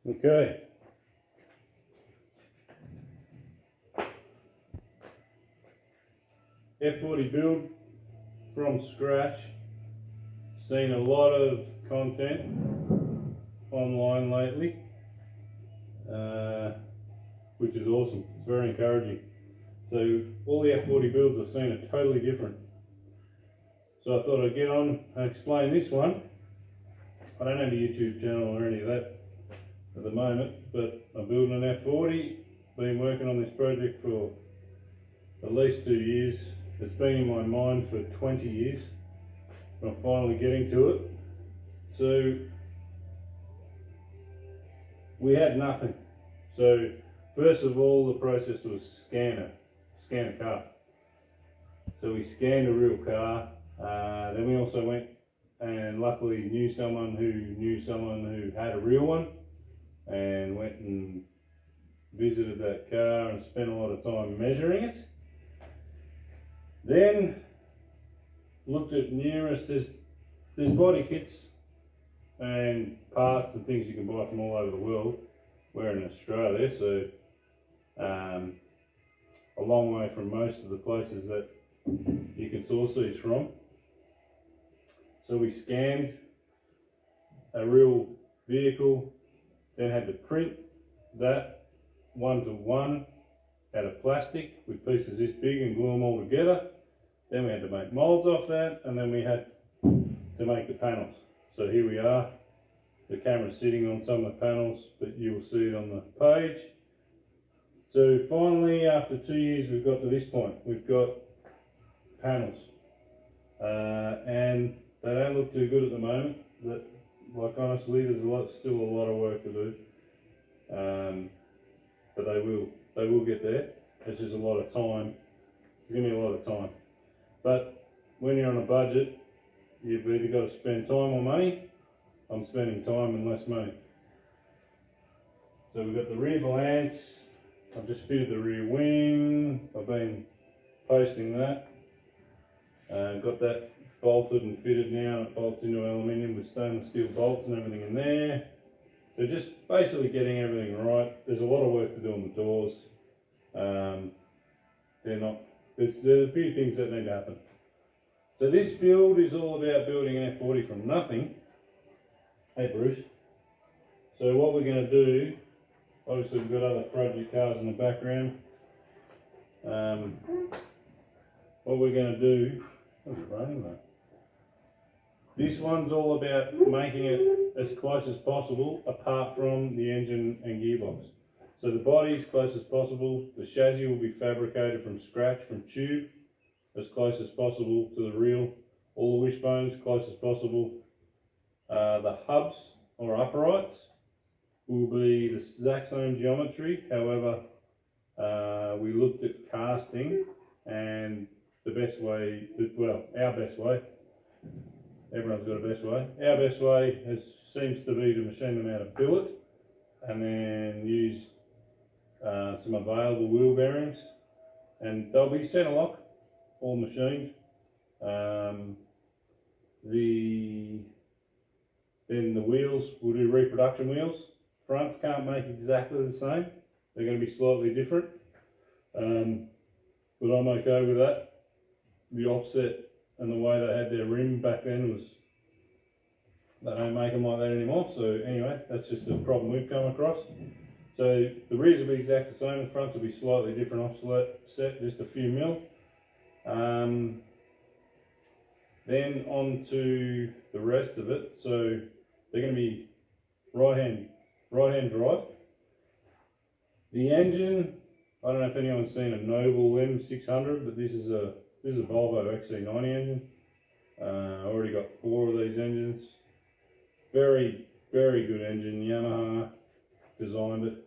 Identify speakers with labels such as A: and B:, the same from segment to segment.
A: Okay. F40 build from scratch. Seen a lot of content online lately, which is awesome. It's very encouraging. So all the F40 builds I've seen are totally different. So I thought I'd get on and explain this one. I don't have a YouTube channel or any of that at the moment, but I'm building an F40. Been working on this project for at least 2 years. It's been in my mind for 20 years. I'm finally getting to it. So we had nothing. So first of all, the process was scan a car. So we scanned a real car. Then we also went and luckily knew someone who had a real one, and went and visited that car and spent a lot of time measuring it. Then looked at numerous, there's body kits and parts and things you can buy from all over the world. We're in Australia, so a long way from most of the places that you can source these from. So we scanned a real vehicle, then had to print that 1-to-1 out of plastic with pieces this big and glue them all together. Then we had to make moulds off that, and then we had to make the panels. So here we are. The camera's sitting on some of the panels, but you'll see it on the page. So finally, after 2 years, we've got to this point. We've got panels, and they don't look too good at the moment. But like honestly, there's still a lot of work to do. But they will get there. It's just a lot of time. It's gonna be a lot of time. But when you're on a budget, you've either got to spend time or money. I'm spending time and less money. So we've got the rear valance. I've just fitted the rear wing. I've been posting that. Got that bolted and fitted now. It bolts into aluminium with stainless steel bolts and everything in there. So just basically getting everything right. There's a lot of work to do on the doors. There's a few things that need to happen. So this build is all about building an F40 from nothing. Hey Bruce. So what we're going to do, obviously we've got other project cars in the background. What we're going to do, oh, it's raining though. This one's all about making it as close as possible apart from the engine and gearbox. So the body as close as possible. The chassis will be fabricated from scratch, from tube, as close as possible to the real. All the wishbones close as possible. The hubs or uprights will be the exact same geometry. However, we looked at casting, and the best way, well, our best way, everyone's got a best way. Our best way seems to be to machine them out of billet and then use some available wheel bearings, and they'll be centre lock, all machined. Then the wheels, we'll do reproduction wheels. Fronts can't make exactly the same. They're going to be slightly different, but I'm okay with that. The offset and the way they had their rim back then was, they don't make them like that anymore. So anyway, that's just a problem we've come across. So the rears will be exact the same. The fronts will be slightly different offset, just a few mil. Then on to the rest of it. So they're going to be right-hand drive. The engine, I don't know if anyone's seen a Noble M600, but this is a Volvo XC90 engine. I already got 4 of these engines. Very, very good engine. Yamaha designed it.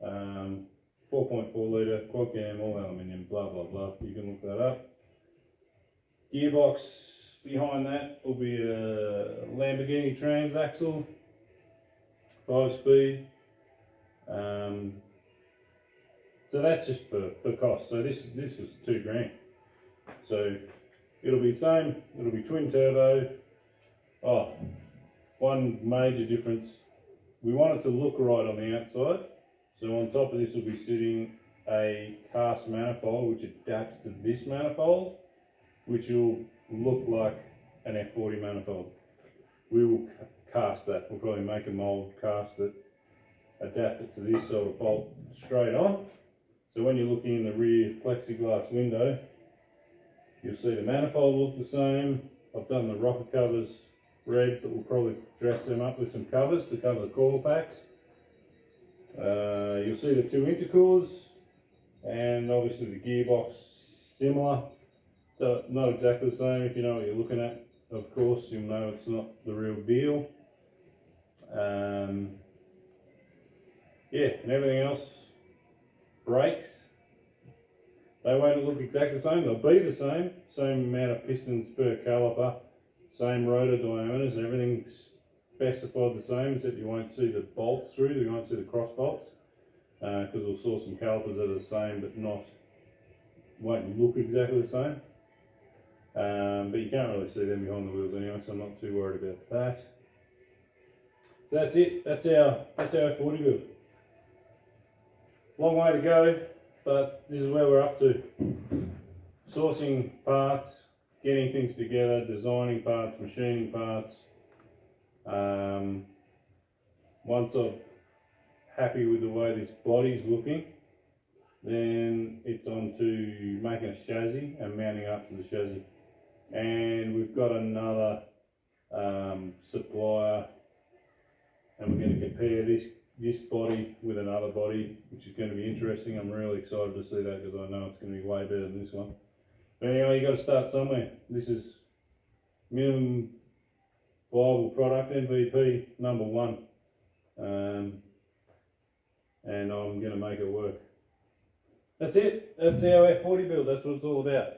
A: 4.4 litre, quad cam, all aluminium, blah blah blah. You can look that up. Gearbox behind that will be a Lamborghini transaxle, 5-speed. So that's just for cost. So this was $2,000. So it'll be same. It'll be twin turbo. Oh, one major difference we want it to look right on the outside. So on top of this will be sitting a cast manifold which adapts to this manifold, which will look like an F40 manifold. We will cast that. We'll probably make a mould, cast it, adapt it to this sort of bolt straight on. So when you're looking in the rear plexiglass window, you'll see the manifold look the same. I've done the rocker covers red, but we'll probably dress them up with some covers to cover the coil packs. You'll see the two intercoolers, and obviously the gearbox similar. So not exactly the same. If you know what you're looking at, of course, you'll know it's not the real deal. Yeah, and everything else, brakes, they won't look exactly the same. They'll be the same amount of pistons per caliper, same rotor diameters, everything's specified the same, except you won't see the bolts through, you won't see the cross bolts, because we'll saw some calipers that are the same but won't look exactly the same. But you can't really see them behind the wheels anyway, so I'm not too worried about that. So that's it, that's our 40 build. Long way to go, but this is where we're up to. Sourcing parts, getting things together, designing parts, machining parts. Once I'm happy with the way this body's looking, then it's on to making a chassis and mounting up to the chassis. And we've got another supplier, and we're going to compare this body with another body, which is going to be interesting. I'm really excited to see that, because I know it's going to be way better than this one. But anyway, you've got to start somewhere. This is minimum viable product, MVP number 1. And I'm going to make it work. That's it. That's our F40 build. That's what it's all about.